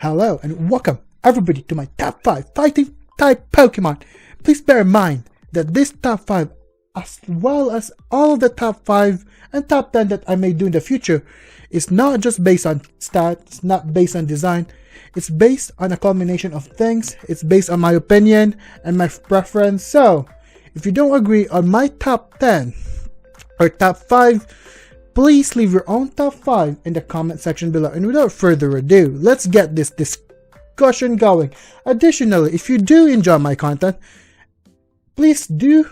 Hello and welcome everybody to my top 5 fighting type Pokemon. Please bear in mind that this top 5 as well as all of the top 5 and top 10 that I may do in the future is not just based on stats, not based on design. It's based on a combination of things. It's based on my opinion and my preference. So if you don't agree on my top 10 or top 5, please leave your own top 5 in the comment section below. And without further ado, let's get this discussion going. Additionally, if you do enjoy my content, please do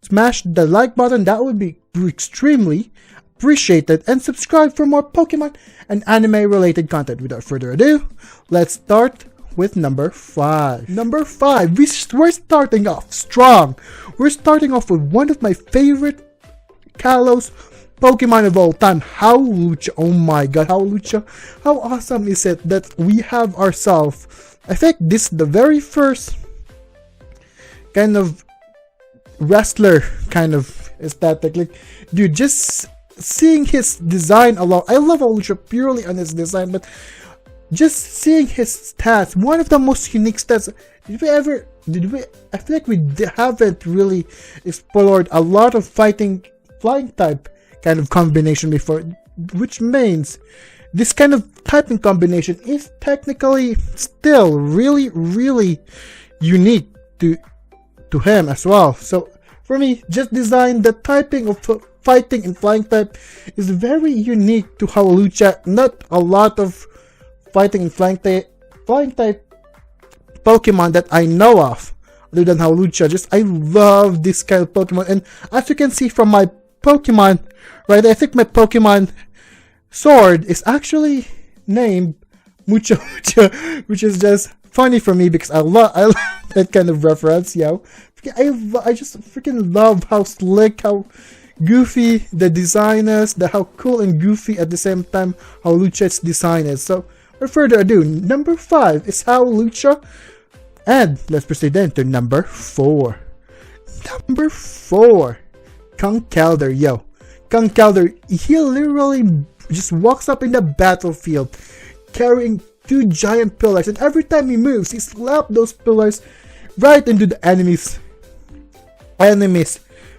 smash the like button. That would be extremely appreciated. And subscribe for more Pokemon and anime related content. Without further ado, let's start with number 5. Number 5, we're starting off strong. We're starting off with one of my favorite Kalos Pokemon of all time, Hawlucha. Oh my god, Hawlucha. How awesome is it that we have ourselves, I think this is the very first kind of wrestler kind of aesthetic. Like, dude, just seeing his design alone, I love Hawlucha purely on his design, but just seeing his stats, one of the most unique stats. I feel like we haven't really explored a lot of flying type kind of combination before, which means this kind of typing combination is technically still really unique to him as well. So for me, just design the typing of fighting and flying type is very unique to Hawlucha. Not a lot of fighting and flying type Pokemon that I know of other than Hawlucha. Just I love this kind of Pokemon, and as you can see from my Pokemon, right, I think my Pokemon sword is actually named Mucha, which is just funny for me because I love that kind of reference, yo. I just freaking love how slick, how goofy the design is, how cool and goofy at the same time Hawlucha's design is. So without further ado, number 5 is Hawlucha, and let's proceed then to number 4. Number 4. Conkeldurr, yo. Conkeldurr, he literally just walks up in the battlefield carrying 2 giant pillars, and every time he moves, he slaps those pillars right into the enemy's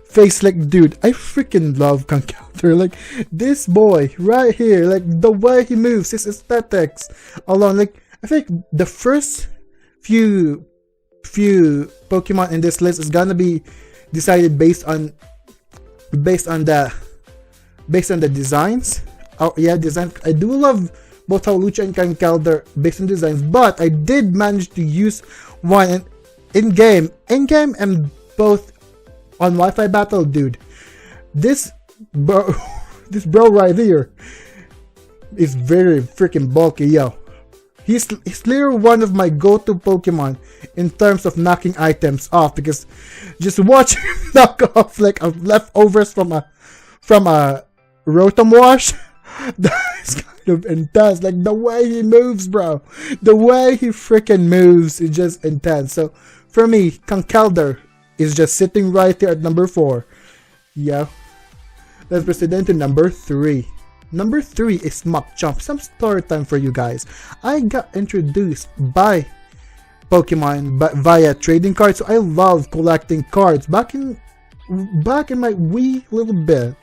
face. Like, dude, I freaking love Conkeldurr. Like, this boy right here, like the way he moves, his aesthetics alone. Like, I think the first few Pokemon in this list is gonna be decided based on the designs. Oh yeah, design. I do love both Hawlucha and Conkeldurr based on designs, but I did manage to use one in game and both on Wi-Fi battle. Dude, this bro right here is very freaking bulky, yo. He's literally one of my go-to Pokemon in terms of knocking items off, because just watch him knock off like leftovers from a Rotom wash. That's kind of intense. Like the way he moves, bro. The way he freaking moves is just intense. So for me, Conkeldurr is just sitting right there at number 4. Yeah. Let's proceed into number 3. Number 3 is Muck Chop. Some story time for you guys. I got introduced by Pokemon via trading cards, so I love collecting cards. Back in my wee little bit,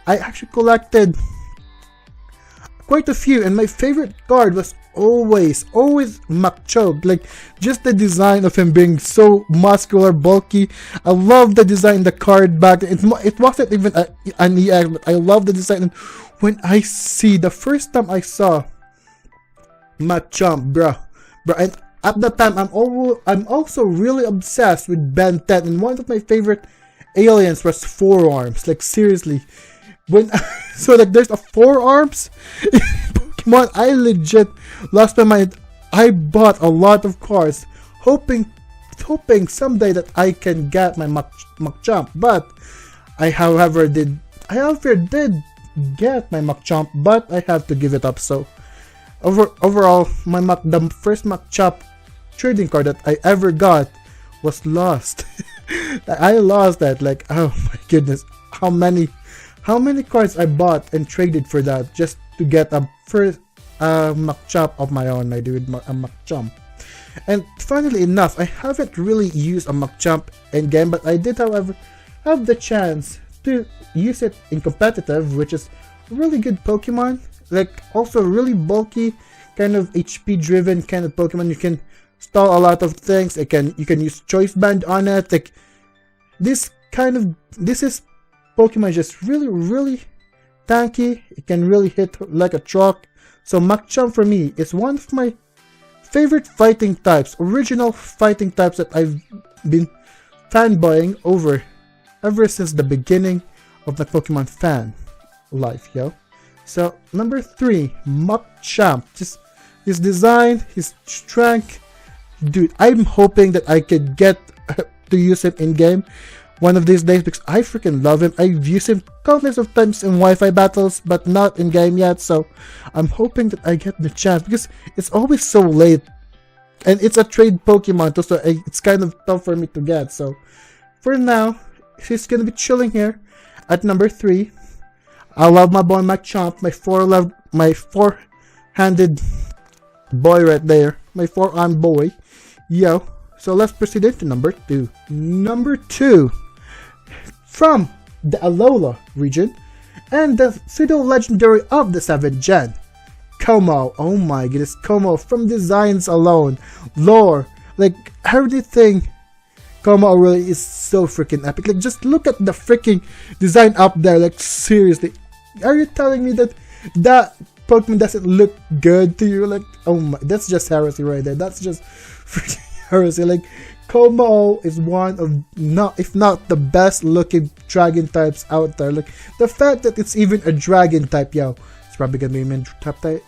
I actually collected quite a few, and my favorite card was always Muck Chop. Like, just the design of him being so muscular, bulky. I love the design in the card back. It wasn't even an EX, but I love the design. And when I see the first time I saw Muck Chop, bro, and at that time I'm also really obsessed with Ben 10, and one of my favorite aliens was Forearms. Like, seriously, when so like there's a Forearms in Pokemon, I legit lost my mind. I bought a lot of cards, hoping someday that I can get my Muck Chop, but I however did get my Muck Chop, but I had to give it up. So overall, the first Muck Chop trading card that I ever got was lost. I lost that. Like, oh my goodness, how many cards I bought and traded for that just to get a a Muck Chop of my own, my dude, a Muck Chop. And funnily enough, I haven't really used a Muck Chop in game, but I did, however, have the chance to use it in competitive, which is really good Pokemon. Like, also really bulky, kind of HP driven kind of Pokemon. You can stall a lot of things. You can use Choice Band on it. Like, this is Pokemon just really tanky. It can really hit like a truck. So Muck Chop for me is one of my favorite fighting types, original fighting types that I've been fanboying over ever since the beginning of my Pokemon fan life, yo. So number 3, Muck Chop. Just his design, his strength, dude. I'm hoping that I could get to use him in game one of these days because I freaking love him. I've used him countless of times in Wi-Fi battles, but not in game yet. So I'm hoping that I get the chance because it's always so late, and it's a trade Pokemon too, so it's kind of tough for me to get. So for now, he's gonna be chilling here at number 3. I love my boy Muck Chop, my four-handed boy right there, my forearm boy, yo. So let's proceed into number 2. Number 2, from the Alola region, and the pseudo-legendary of the 7th gen, Como. Oh my goodness, Como. From designs alone, lore, like everything, Como really is so freaking epic. Like, just look at the freaking design up there. Like, seriously, are you telling me that that Pokemon doesn't look good to you? Like, oh my, that's just heresy right there. That's just freaking heresy. Like, Como is one of, if not the best looking dragon types out there. Like, the fact that it's even a dragon type, yo, it's probably gonna be in my top 5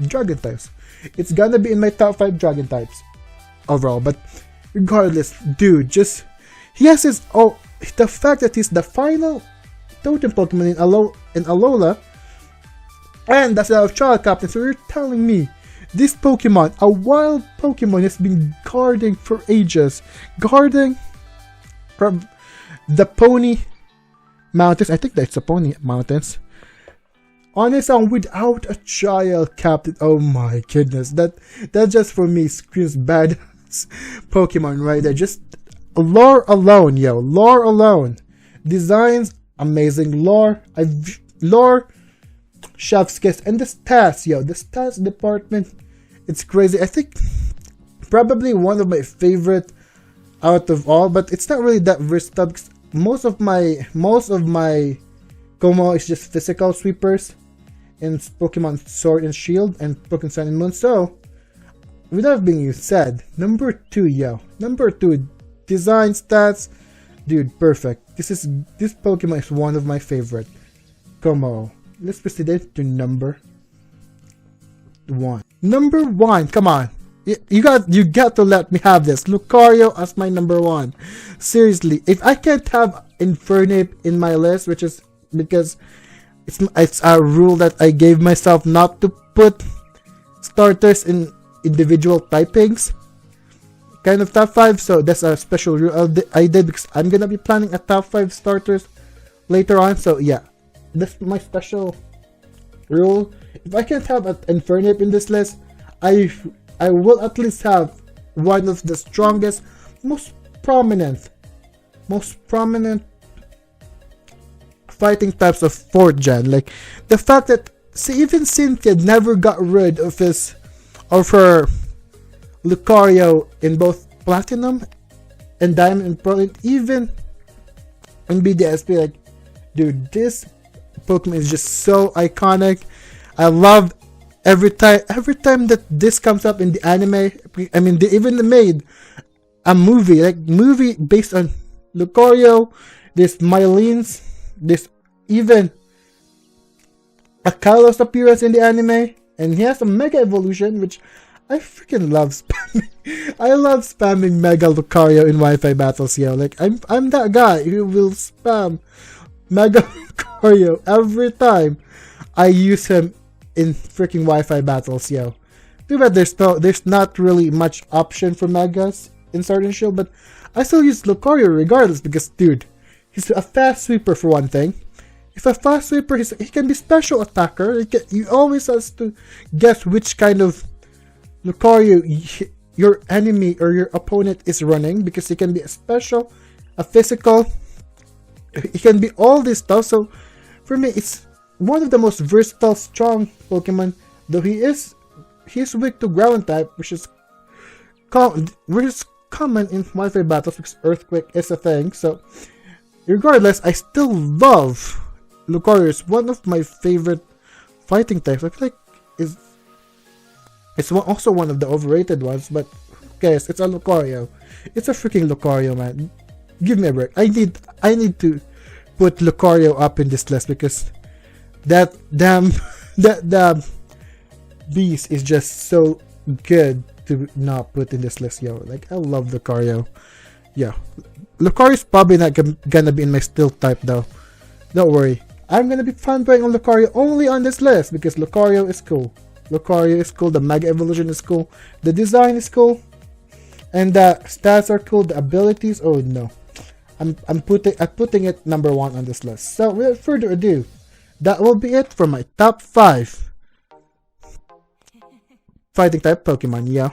dragon types. It's gonna be in my top 5 dragon types overall. But regardless, dude, just he has his the fact that he's the final totem Pokemon in Alola, and that's out of Child Captain. So you're telling me this Pokemon, a wild Pokemon, has been guarding for ages, guarding from the Pony Mountains. I think that's the Pony Mountains on its own without a Child Captain. Oh my goodness, that just for me screams bad Pokemon right there. Just lore alone, yo, lore alone. Designs amazing, lore, chef's kiss, and the stats, yo, the stats department, it's crazy. I think probably one of my favorite out of all, but it's not really that versatile because most of my Como is just physical sweepers in Pokemon Sword and Shield and Pokemon Sun and Moon. So without being said, number 2, yo, number 2, design, stats, dude, perfect. This Pokemon is one of my favorite, Como. Let's proceed to number 1. Number 1, come on, you got to let me have this. Lucario as my number 1. Seriously, if I can't have Infernape in my list, which is because it's a rule that I gave myself not to put starters in individual typings, kind of top 5. So that's a special rule I did because I'm gonna be planning a top 5 starters later on. So yeah, that's my special rule. If I can't have an Infernape in this list, I will at least have one of the strongest, most prominent fighting types of 4th gen. Like, the fact that even Cynthia never got rid of her Lucario in both Platinum and Diamond and Pearl, and even in BDSP. Like, dude, this Pokemon is just so iconic. I love every time that this comes up in the anime. I mean, they even made a movie based on Lucario. There's Mylene's, there's even a Kalos appearance in the anime, and he has a Mega Evolution, which I freaking love spamming. I love spamming Mega Lucario in Wi-Fi battles, yo. Like, I'm that guy who will spam Mega Lucario every time I use him in freaking Wi-Fi battles, yo. Too bad there's not really much option for Megas in Sword and Shield, but I still use Lucario regardless because, dude, he's a fast sweeper for one thing. If a fast sweeper, he can be special attacker. He always has to guess which kind of Lucario your enemy or your opponent is running, because he can be a special, a physical. He can be all this stuff. So for me, it's one of the most versatile, strong Pokemon. Though he's weak to ground type, which is common in Wi-Fi battles because Earthquake is a thing. So regardless, I still love Lucario. It's one of my favorite fighting types. I feel like it's also one of the overrated ones, but guys, it's a Lucario. It's a freaking Lucario, man. Give me a break. I need to put Lucario up in this list because that damn beast is just so good to not put in this list, yo. Like, I love Lucario. Yeah, Lucario's probably not gonna be in my steel type though. Don't worry. I'm gonna be fanboying on Lucario only on this list because Lucario is cool. Lucario is cool, the Mega Evolution is cool, the design is cool, and the stats are cool, the abilities, oh no. I'm putting it number 1 on this list. So without further ado, that will be it for my top 5 fighting type Pokemon. Yeah,